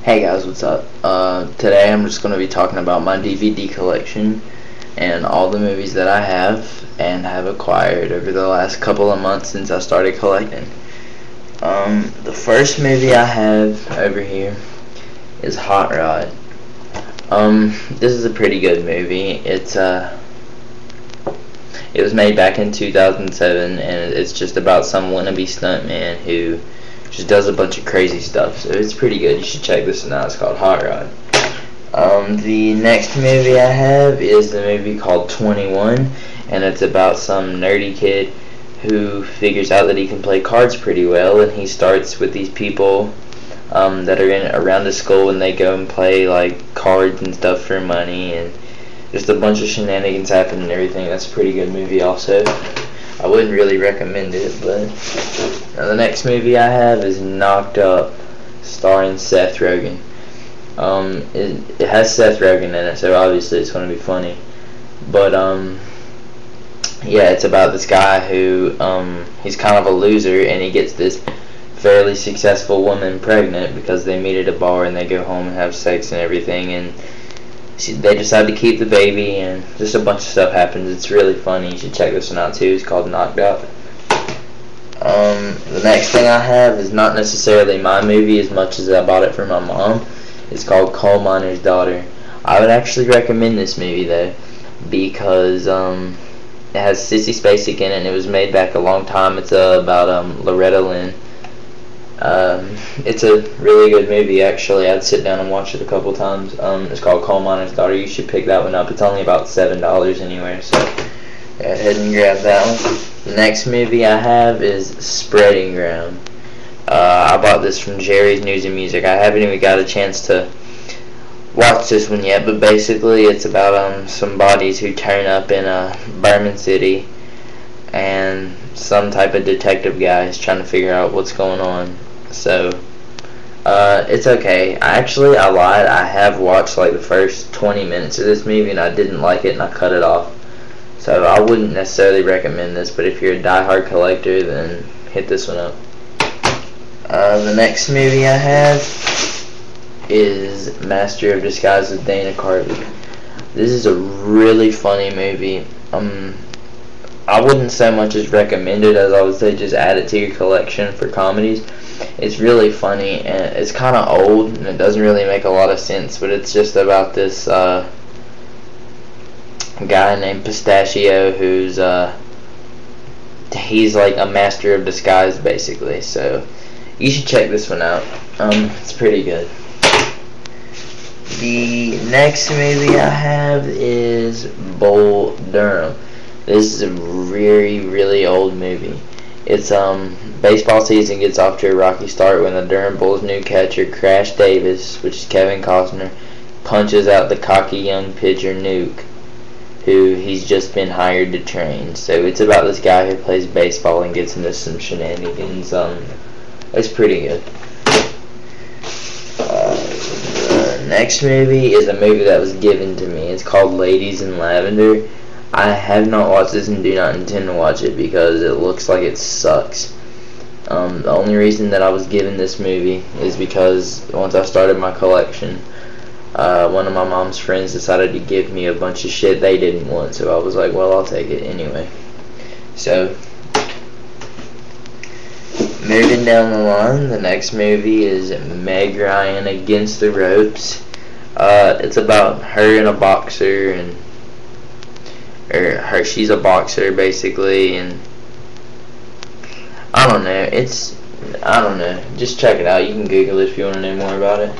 Hey guys, what's up? Today I'm just going to be talking about my DVD collection and all the movies that I have and have acquired over the last couple of months since I started collecting. The first movie I have over here is Hot Rod. This is a pretty good movie. It was made back in 2007, and it's just about some wannabe stuntman who just does a bunch of crazy stuff. So it's pretty good. You should check this one out. It's called Hot Rod. The next movie I have is the movie called 21, and it's about some nerdy kid who figures out that he can play cards pretty well, and he starts with these people that are around the school, and they go and play like cards and stuff for money, and just a bunch of shenanigans happen and everything. That's a pretty good movie also. I wouldn't really recommend it, but the next movie I have is Knocked Up, starring Seth Rogen. It has Seth Rogen in it, so obviously it's going to be funny. But yeah, it's about this guy who he's kind of a loser, and he gets this fairly successful woman pregnant because they meet at a bar and they go home and have sex and everything, and they decide to keep the baby, and just a bunch of stuff happens. It's really funny. You should check this one out too. It's called Knocked Up. The next thing I have is not necessarily my movie as much as I bought it for my mom. It's called Coal Miner's Daughter. I would actually recommend this movie though, because it has Sissy Spacek in it, and it was made back a long time. It's about Loretta Lynn. It's a really good movie actually. I'd sit down and watch it a couple times. It's called Coal Miner's Daughter. You should pick that one up. It's only about $7 anywhere, so go ahead and grab that one. The next movie I have is Spreading Ground. I bought this from Jerry's News and Music. I haven't even got a chance to watch this one yet, but basically it's about some bodies who turn up in Berman City, and some type of detective guy is trying to figure out what's going on. So it's okay. I lied. I have watched like the first 20 minutes of this movie, and I didn't like it, and I cut it off. So I wouldn't necessarily recommend this, but if you're a die-hard collector, then hit this one up. The next movie I have is Master of Disguise with Dana Carvey. This is a really funny movie. I wouldn't so much as recommend it as I would say just add it to your collection for comedies. It's really funny, and it's kind of old, and it doesn't really make a lot of sense, but it's just about this guy named Pistachio who's he's like a master of disguise basically. So you should check this one out. It's pretty good. The next movie I have is Bull Durham. This is a really old movie. It's baseball season gets off to a rocky start when the Durham Bulls' new catcher Crash Davis, which is Kevin Costner, punches out the cocky young pitcher Nuke, who he's just been hired to train. So it's about this guy who plays baseball and gets into some shenanigans. It's pretty good. The next movie is a movie that was given to me. It's called Ladies in Lavender. I have not watched this and do not intend to watch it because it looks like it sucks. The only reason that I was given this movie is because once I started my collection, one of my mom's friends decided to give me a bunch of shit they didn't want, so I was like, well, I'll take it anyway. So moving down the line, the next movie is Meg Ryan Against the Ropes. It's about her and a boxer, and she's a boxer basically, and I don't know, just check it out. You can Google it if you want to know more about it.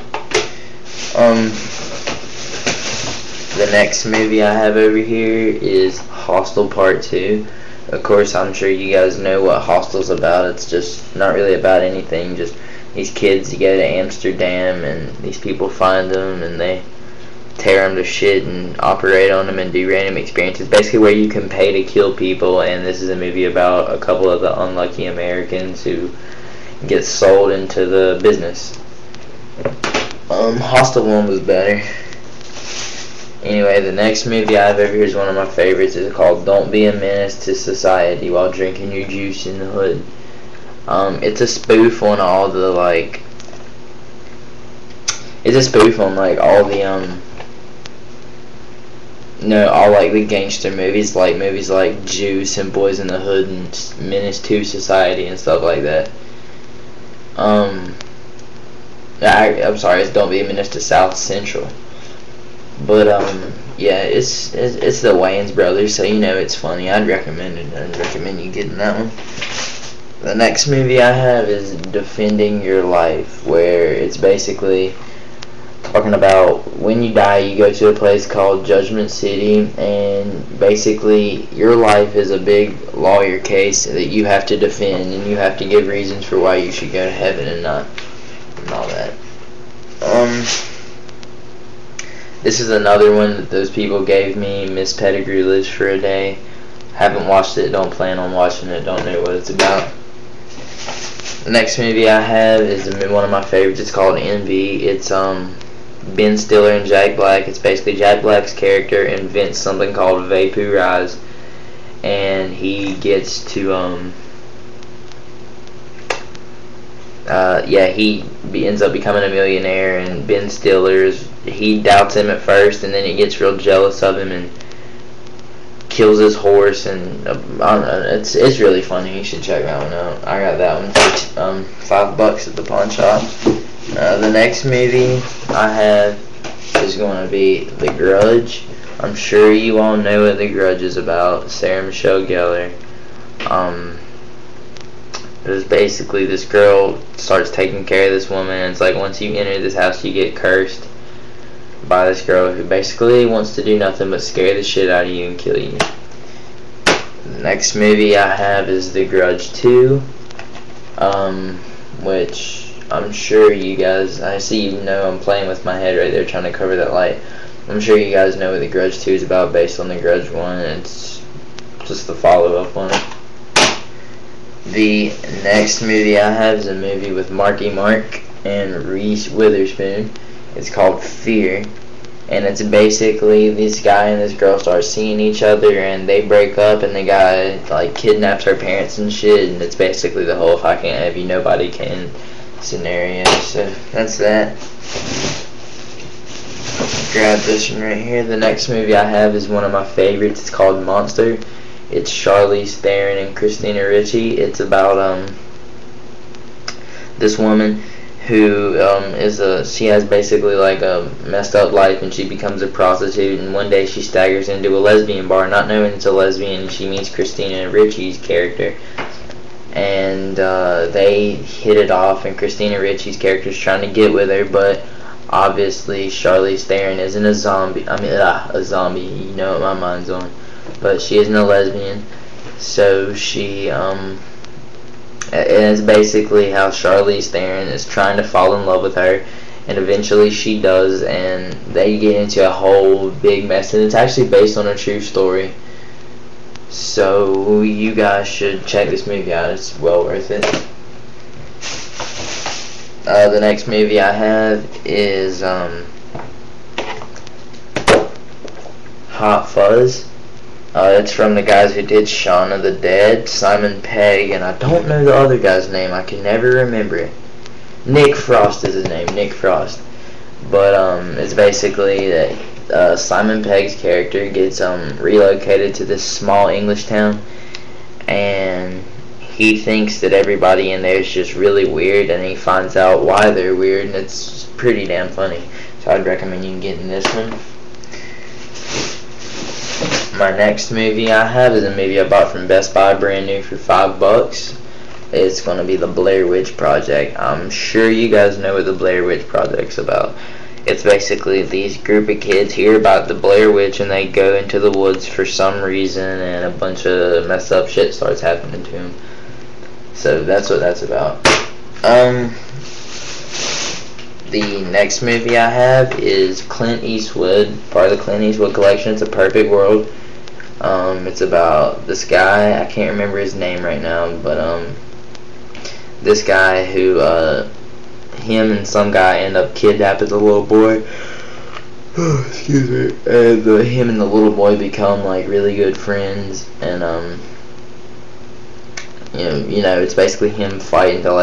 The next movie I have over here is Hostel Part 2. Of course, I'm sure you guys know what Hostel's about. It's just not really about anything, just these kids go to Amsterdam, and these people find them, and they tear them to shit and operate on them and do random experiences, basically where you can pay to kill people. And this is a movie about a couple of the unlucky Americans who get sold into the business. Hostel 1 was better. Anyway, the next movie I have over here is one of my favorites. It's called Don't Be a Menace to Society While Drinking Your Juice in the Hood. It's a spoof on all the it's a spoof on like all the all like the gangster movies, like Juice and Boys in the Hood and Menace to Society and stuff like that. I'm sorry, it's Don't Be a Menace to South Central. But yeah, it's the Wayans brothers, so you know it's funny. I'd recommend it. I'd recommend you getting that one. The next movie I have is Defending Your Life, where it's basically talking about when you die, you go to a place called Judgment City, and basically your life is a big lawyer case that you have to defend, and you have to give reasons for why you should go to heaven and not, and all that. This is another one that those people gave me. Miss Pettigrew Lives for a Day. Haven't watched it, don't plan on watching it, don't know what it's about. The next movie I have is one of my favorites. It's called Envy. It's Ben Stiller and Jack Black. It's basically Jack Black's character invents something called Vaporize, and he gets to he ends up becoming a millionaire, and Ben Stiller's, he doubts him at first, and then he gets real jealous of him and kills his horse, and I don't know, it's really funny. You should check that one out. I got that one for $5 at the pawn shop. The next movie I have is going to be The Grudge. I'm sure you all know what The Grudge is about. Sarah Michelle Gellar. It was basically this girl starts taking care of this woman, and it's like once you enter this house you get cursed by this girl who basically wants to do nothing but scare the shit out of you and kill you. The next movie I have is The Grudge 2, which I'm sure you guys, I see you know I'm playing with my head right there trying to cover that light. I'm sure you guys know what The Grudge 2 is about based on The Grudge 1. It's just the follow-up on it. The next movie I have is a movie with Marky Mark and Reese Witherspoon. It's called Fear, and it's basically this guy and this girl start seeing each other, and they break up, and the guy like kidnaps her parents and shit, and it's basically the whole "if I can't have you, nobody can" scenario. So that's that. Grab this one right here. The next movie I have is one of my favorites. It's called Monster. It's Charlize Theron and Christina Ricci. It's about this woman who she has basically like a messed up life, and she becomes a prostitute, and one day she staggers into a lesbian bar not knowing it's a lesbian, and she meets Christina Ricci's character, and they hit it off, and Christina Ricci's character is trying to get with her, but obviously Charlize Theron isn't a zombie. A zombie, you know what my mind's on. But she isn't a lesbian, so she and it's basically how Charlize Theron is trying to fall in love with her, and eventually she does, and they get into a whole big mess, and it's actually based on a true story. So you guys should check this movie out. It's well worth it. The next movie I have is Hot Fuzz. It's from the guys who did Shaun of the Dead, Simon Pegg, and I don't know the other guy's name. I can never remember it. Nick Frost is his name, Nick Frost. But it's basically that Simon Pegg's character gets relocated to this small English town, and he thinks that everybody in there is just really weird, and he finds out why they're weird, and it's pretty damn funny. So I'd recommend you getting this one. My next movie I have is a movie I bought from Best Buy brand new for $5. It's going to be The Blair Witch Project. I'm sure you guys know what The Blair Witch Project's about. It's basically these group of kids hear about the Blair Witch, and they go into the woods for some reason, and a bunch of messed up shit starts happening to them. So that's what that's about. The next movie I have is Clint Eastwood, part of the Clint Eastwood collection. It's A Perfect World. It's about this guy, I can't remember his name right now, but this guy who him and some guy end up kidnapping the little boy. Oh, excuse me. And him and the little boy become like really good friends, and you know, it's basically him fighting to like